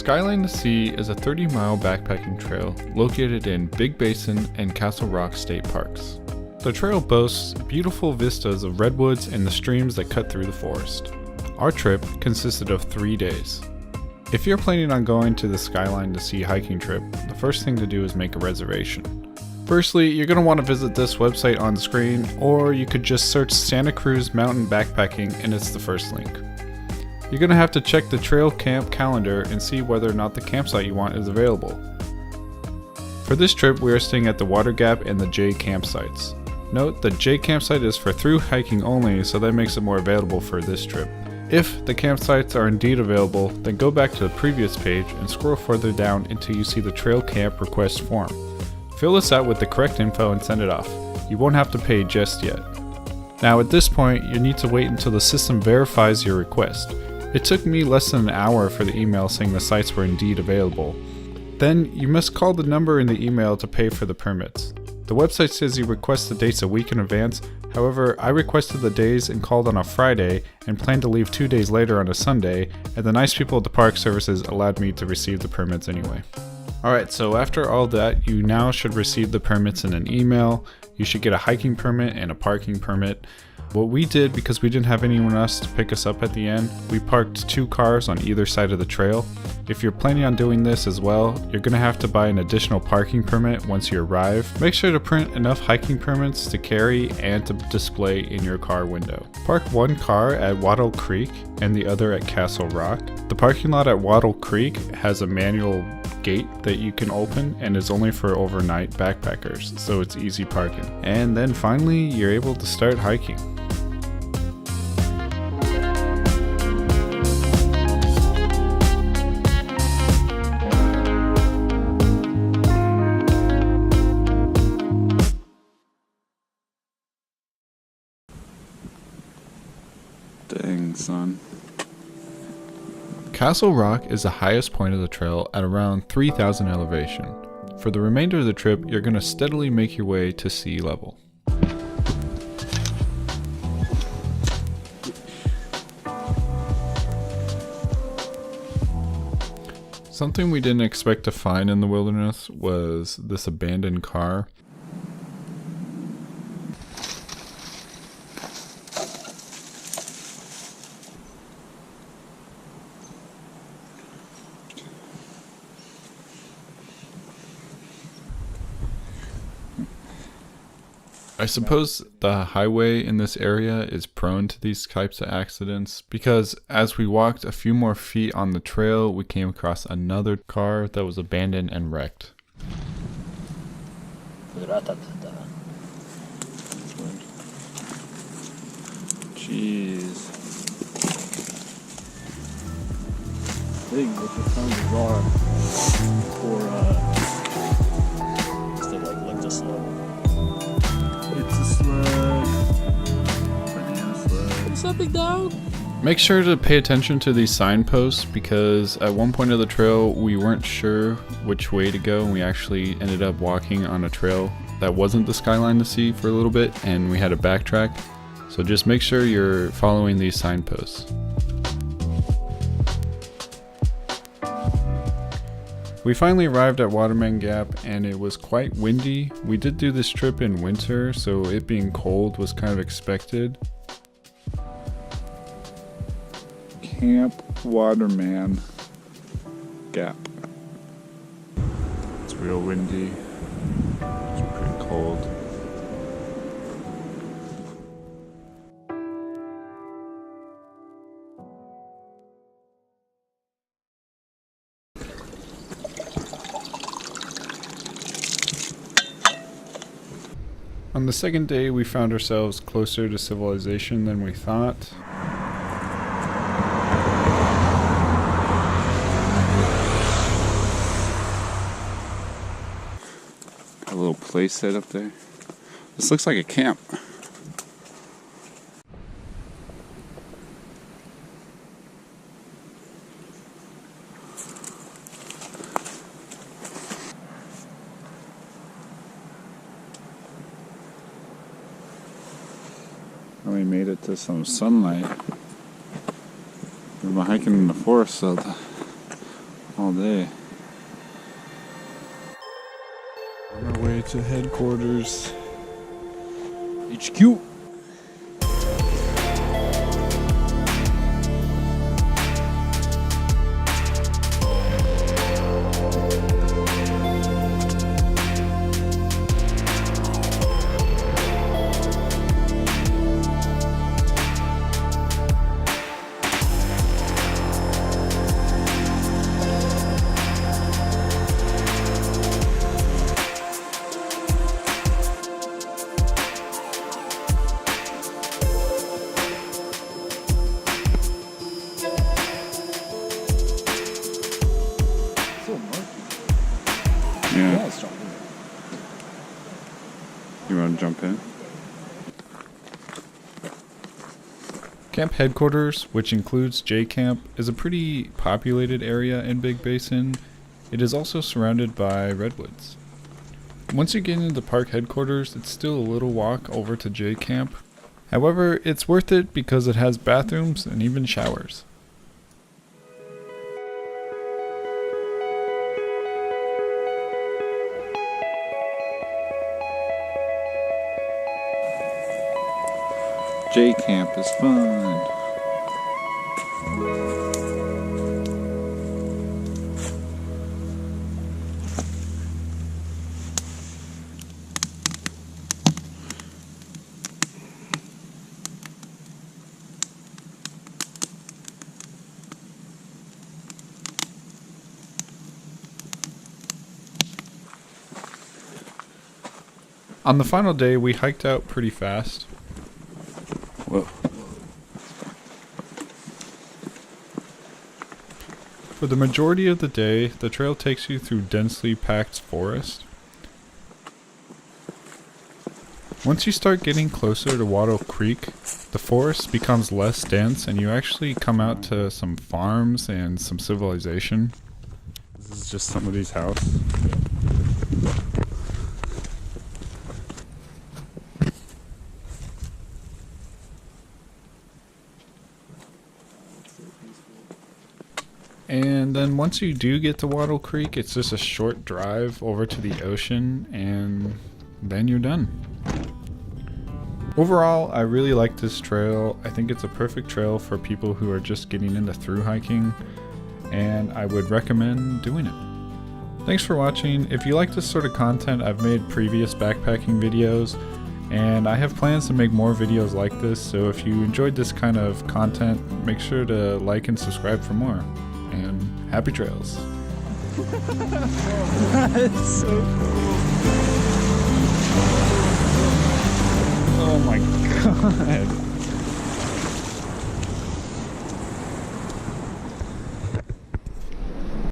Skyline to Sea is a 30-mile backpacking trail located in Big Basin and Castle Rock state parks. The trail boasts beautiful vistas of redwoods and the streams that cut through the forest. Our trip consisted of 3 days. If you're planning on going to the Skyline to Sea hiking trip, the first thing to do is make a reservation. Firstly, you're going to want to visit this website on the screen, or you could just search Santa Cruz Mountain Backpacking and it's the first link. You're going to have to check the trail camp calendar and see whether or not the campsite you want is available. For this trip, we are staying at the Waterman Gap and the J campsites. Note, the J campsite is for through hiking only, so that makes it more available for this trip. If the campsites are indeed available, then go back to the previous page and scroll further down until you see the trail camp request form. Fill this out with the correct info and send it off. You won't have to pay just yet. Now at this point, you need to wait until the system verifies your request. It took me less than an hour for the email saying the sites were indeed available. Then you must call the number in the email to pay for the permits. The website says you request the dates a week in advance. However, I requested the days and called on a Friday and planned to leave 2 days later on a Sunday, and the nice people at the park services allowed me to receive the permits anyway. Alright, so after all that, you now should receive the permits in an email. You should get a hiking permit and a parking permit. What we did, because we didn't have anyone else to pick us up at the end, we parked 2 cars on either side of the trail. If you're planning on doing this as well, you're going to have to buy an additional parking permit once you arrive. Make sure to print enough hiking permits to carry and to display in your car window. Park 1 car at Waddell Creek and the other at Castle Rock. The parking lot at Waddell Creek has a manual gate that you can open and is only for overnight backpackers, so it's easy parking. And then finally, you're able to start hiking. Dang, son. Castle Rock is the highest point of the trail at around 3,000 elevation. For the remainder of the trip, you're going to steadily make your way to sea level. Something we didn't expect to find in the wilderness was this abandoned car. I suppose the highway in this area is prone to these types of accidents because as we walked a few more feet on the trail, we came across another car that was abandoned and wrecked. Jeez. I think what the sounds bizarre for to like lift us up. It's a slug. Banana slug. What's up, big dog? Make sure to pay attention to these signposts because at one point of the trail we weren't sure which way to go and we actually ended up walking on a trail that wasn't the Skyline to Sea for a little bit and we had to backtrack. So just make sure you're following these signposts. We finally arrived at Waterman Gap and it was quite windy. We did do this trip in winter, so it being cold was kind of expected. Camp Waterman Gap. It's real windy. It's pretty cold. On the second day, we found ourselves closer to civilization than we thought. A little place set up there. This looks like a camp. We made it to some sunlight. We were hiking in the forest, so all day. On our way to headquarters. HQ. Yeah. You want to jump in? Camp headquarters, which includes J Camp, is a pretty populated area in Big Basin. It is also surrounded by redwoods. Once you get into the park headquarters, it's still a little walk over to J Camp. However, it's worth it because it has bathrooms and even showers. J Camp is fun. On the final day, we hiked out pretty fast. Whoa. For the majority of the day, the trail takes you through densely packed forest. Once you start getting closer to Waddell Creek, the forest becomes less dense and you actually come out to some farms and some civilization. This is just somebody's house. And then once you do get to Waddell Creek, it's just a short drive over to the ocean and then you're done. Overall, I really like this trail. I think it's a perfect trail for people who are just getting into thru hiking, and I would recommend doing it. Thanks for watching. If you like this sort of content, I've made previous backpacking videos, and I have plans to make more videos like this, so if you enjoyed this kind of content, make sure to like and subscribe for more. And happy trails. That's so cool. Oh my god.